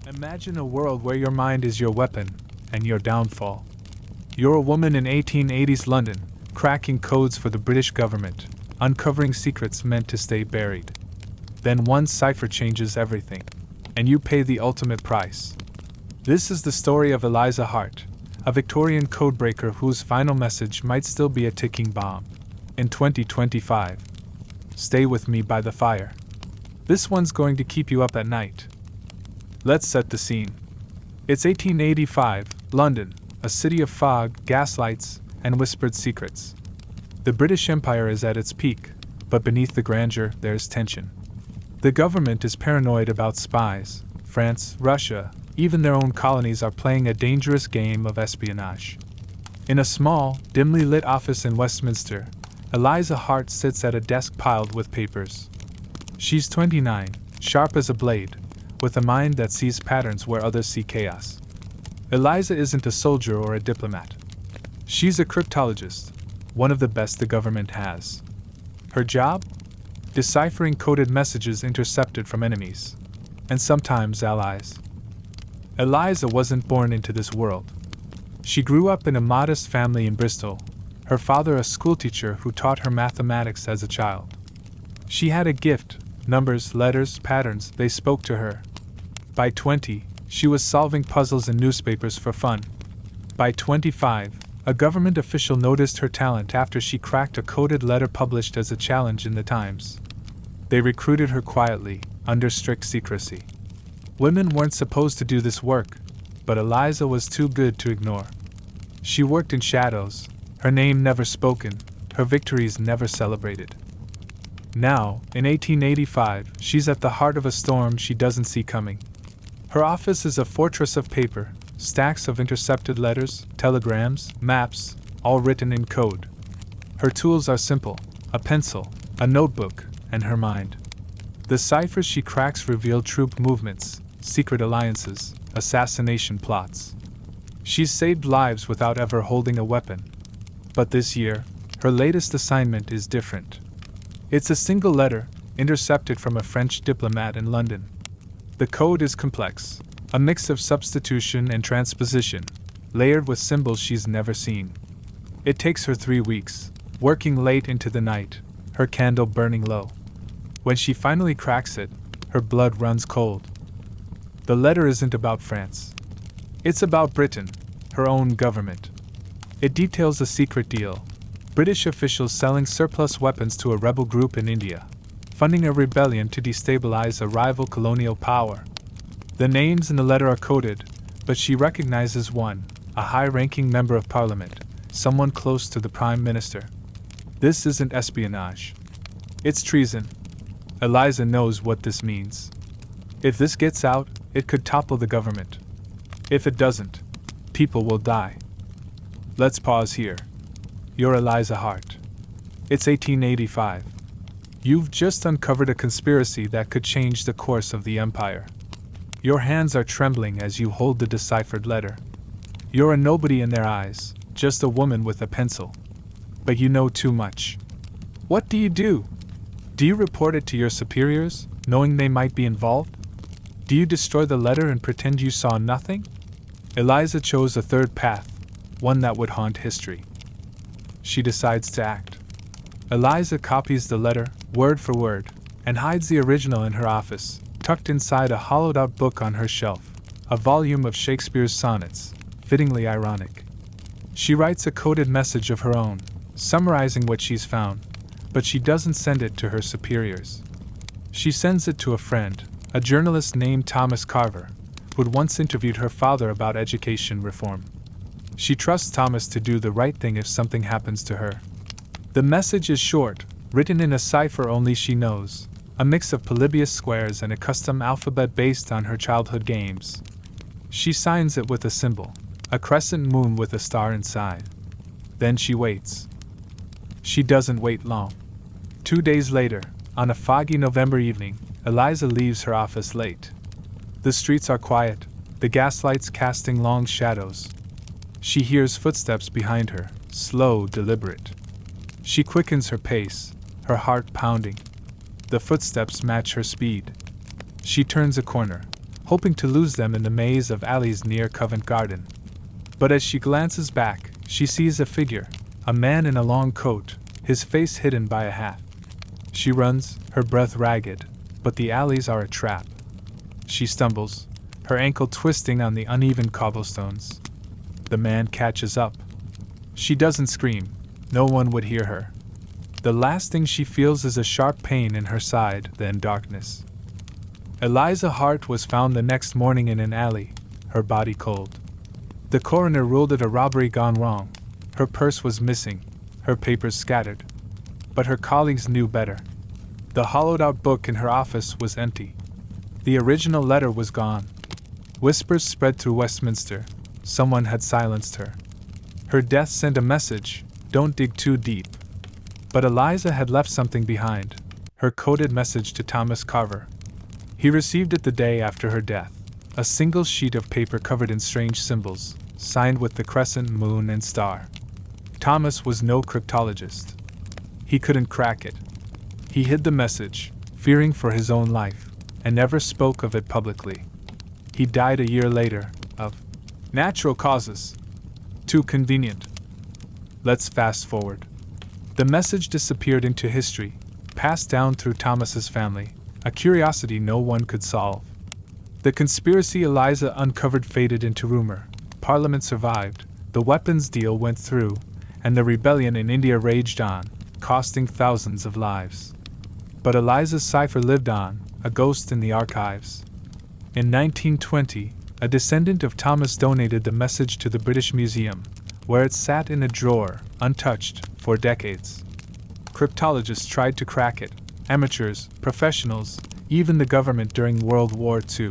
Imagine a world where your mind is your weapon and your downfall. You're a woman in 1880s London, cracking codes for the British government, uncovering secrets meant to stay buried. Then one cipher changes everything, and you pay the ultimate price. This is the story of Eliza Hart, a Victorian codebreaker whose final message might still be a ticking bomb. In 2025. Stay with me by the fire. This one's going to keep you up at night. Let's set the scene. It's 1885, London, a city of fog, gaslights, and whispered secrets. The British Empire is at its peak, but beneath the grandeur, there's tension. The government is paranoid about spies. France, Russia, even their own colonies are playing a dangerous game of espionage. In a small, dimly lit office in Westminster, Eliza Hart sits at a desk piled with papers. She's 29, sharp as a blade, with a mind that sees patterns where others see chaos. Eliza isn't a soldier or a diplomat. She's a cryptologist, one of the best the government has. Her job? Deciphering coded messages intercepted from enemies, and sometimes allies. Eliza wasn't born into this world. She grew up in a modest family in Bristol, her father a schoolteacher who taught her mathematics as a child. She had a gift, numbers, letters, patterns, they spoke to her. By 20, she was solving puzzles in newspapers for fun. By 25, a government official noticed her talent after she cracked a coded letter published as a challenge in the Times. They recruited her quietly, under strict secrecy. Women weren't supposed to do this work, but Eliza was too good to ignore. She worked in shadows, her name never spoken, her victories never celebrated. Now, in 1885, she's at the heart of a storm she doesn't see coming. Her office is a fortress of paper, stacks of intercepted letters, telegrams, maps, all written in code. Her tools are simple: a pencil, a notebook, and her mind. The ciphers she cracks reveal troop movements, secret alliances, assassination plots. She's saved lives without ever holding a weapon. But this year, her latest assignment is different. It's a single letter, intercepted from a French diplomat in London. The code is complex, a mix of substitution and transposition, layered with symbols she's never seen. It takes her 3 weeks, working late into the night, her candle burning low. When she finally cracks it, her blood runs cold. The letter isn't about France. It's about Britain, her own government. It details a secret deal: British officials selling surplus weapons to a rebel group in India, funding a rebellion to destabilize a rival colonial power. The names in the letter are coded, but she recognizes one, a high-ranking member of parliament, someone close to the prime minister. This isn't espionage. It's treason. Eliza knows what this means. If this gets out, it could topple the government. If it doesn't, people will die. Let's pause here. You're Eliza Hart. It's 1885. You've just uncovered a conspiracy that could change the course of the empire. Your hands are trembling as you hold the deciphered letter. You're a nobody in their eyes, just a woman with a pencil. But you know too much. What do you do? Do you report it to your superiors, knowing they might be involved? Do you destroy the letter and pretend you saw nothing? Eliza chose a third path, one that would haunt history. She decides to act. Eliza copies the letter, word for word, and hides the original in her office, tucked inside a hollowed-out book on her shelf, a volume of Shakespeare's sonnets, fittingly ironic. She writes a coded message of her own, summarizing what she's found, but she doesn't send it to her superiors. She sends it to a friend, a journalist named Thomas Carver, who'd once interviewed her father about education reform. She trusts Thomas to do the right thing if something happens to her. The message is short, written in a cipher only she knows, a mix of polybius squares and a custom alphabet based on her childhood games. She signs it with a symbol, a crescent moon with a star inside. Then she waits. She doesn't wait long. 2 days later, on a foggy November evening, Eliza leaves her office late. The streets are quiet, the gaslights casting long shadows. She hears footsteps behind her, slow, deliberate. She quickens her pace, her heart pounding. The footsteps match her speed. She turns a corner, hoping to lose them in the maze of alleys near Covent Garden. But as she glances back, she sees a figure, a man in a long coat, his face hidden by a hat. She runs, her breath ragged, but the alleys are a trap. She stumbles, her ankle twisting on the uneven cobblestones. The man catches up. She doesn't scream, no one would hear her. The last thing she feels is a sharp pain in her side, then darkness. Eliza Hart was found the next morning in an alley, her body cold. The coroner ruled it a robbery gone wrong. Her purse was missing, her papers scattered. But her colleagues knew better. The hollowed-out book in her office was empty. The original letter was gone. Whispers spread through Westminster. Someone had silenced her. Her death sent a message, don't dig too deep. But Eliza had left something behind, her coded message to Thomas Carver. He received it the day after her death, a single sheet of paper covered in strange symbols, signed with the crescent, moon, and star. Thomas was no cryptologist. He couldn't crack it. He hid the message, fearing for his own life, and never spoke of it publicly. He died a year later, of natural causes. Too convenient. Let's fast forward. The message disappeared into history, passed down through Thomas's family, a curiosity no one could solve. The conspiracy Eliza uncovered faded into rumor. Parliament survived, the weapons deal went through, and the rebellion in India raged on, costing thousands of lives. But Eliza's cipher lived on, a ghost in the archives. In 1920, a descendant of Thomas donated the message to the British Museum, where it sat in a drawer, untouched, for decades. Cryptologists tried to crack it, amateurs, professionals, even the government during World War II.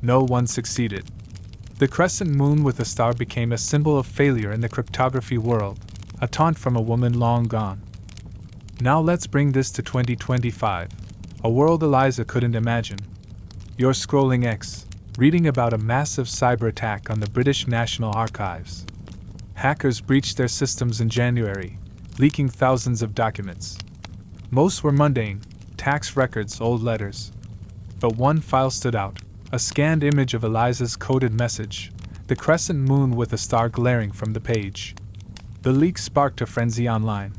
No one succeeded. The crescent moon with a star became a symbol of failure in the cryptography world, a taunt from a woman long gone. Now let's bring this to 2025, a world Eliza couldn't imagine. You're scrolling X, reading about a massive cyber attack on the British National Archives. Hackers breached their systems in January, leaking thousands of documents. Most were mundane, tax records, old letters. But one file stood out, a scanned image of Eliza's coded message, the crescent moon with a star glaring from the page. The leak sparked a frenzy online.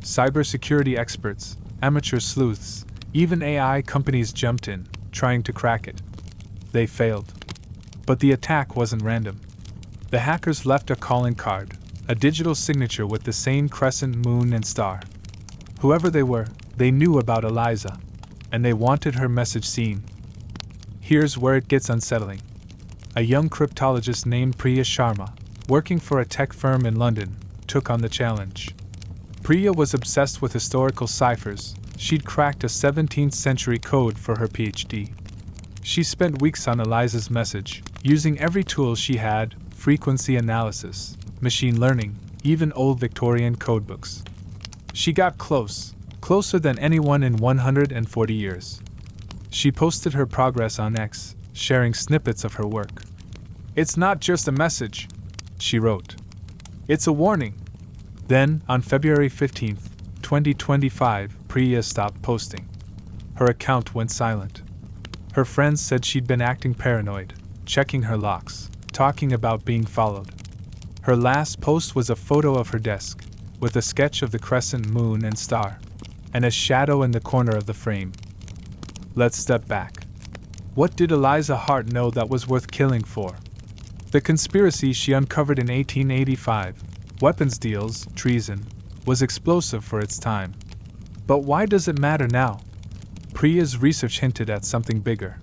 Cybersecurity experts, amateur sleuths, even AI companies jumped in, trying to crack it. They failed. But the attack wasn't random. The hackers left a calling card, a digital signature with the same crescent moon and star. Whoever they were, they knew about Eliza, and they wanted her message seen. Here's where it gets unsettling. A young cryptologist named Priya Sharma, working for a tech firm in London, took on the challenge. Priya was obsessed with historical ciphers. She'd cracked a 17th century code for her PhD. She spent weeks on Eliza's message, using every tool she had, frequency analysis, machine learning, even old Victorian codebooks. She got closer than anyone in 140 years. She posted her progress on X, sharing snippets of her work. "It's not just a message," she wrote. "It's a warning." Then, on February 15, 2025, Priya stopped posting. Her account went silent. Her friends said she'd been acting paranoid, checking her locks, talking about being followed. Her last post was a photo of her desk, with a sketch of the crescent moon and star, and a shadow in the corner of the frame. Let's step back. What did Eliza Hart know that was worth killing for? The conspiracy she uncovered in 1885, weapons deals, treason, was explosive for its time. But why does it matter now? Priya's research hinted at something bigger.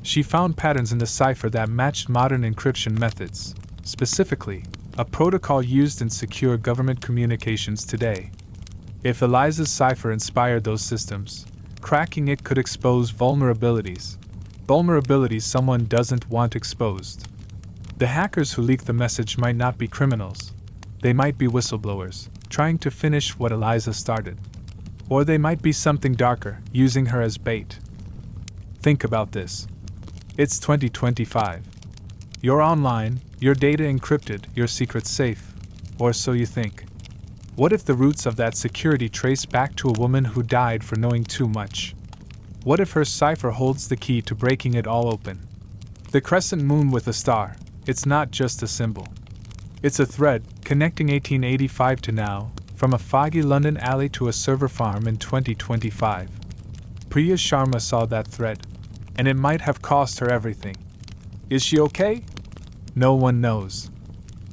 She found patterns in the cipher that matched modern encryption methods, specifically, a protocol used in secure government communications today. If Eliza's cipher inspired those systems, cracking it could expose vulnerabilities someone doesn't want exposed. The hackers who leaked the message might not be criminals. They might be whistleblowers, trying to finish what Eliza started. Or they might be something darker, using her as bait. Think about this. It's 2025. You're online, your data encrypted, your secrets safe. Or so you think. What if the roots of that security trace back to a woman who died for knowing too much? What if her cipher holds the key to breaking it all open? The crescent moon with a star, it's not just a symbol. It's a thread connecting 1885 to now, from a foggy London alley to a server farm in 2025. Priya Sharma saw that thread, and it might have cost her everything. Is she okay? No one knows.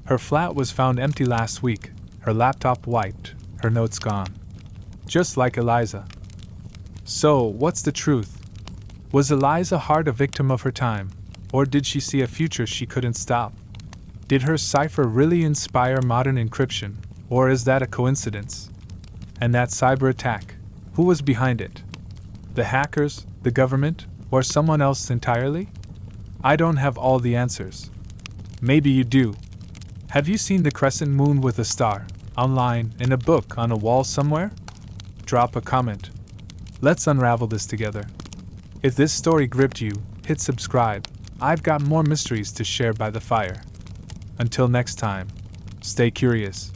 Her flat was found empty last week, her laptop wiped, her notes gone. Just like Eliza. So, what's the truth? Was Eliza Hart a victim of her time, or did she see a future she couldn't stop? Did her cipher really inspire modern encryption, or is that a coincidence? And that cyber attack, who was behind it? The hackers, the government, or someone else entirely? I don't have all the answers. Maybe you do. Have you seen the crescent moon with a star, online, in a book, on a wall somewhere? Drop a comment. Let's unravel this together. If this story gripped you, hit subscribe. I've got more mysteries to share by the fire. Until next time, stay curious.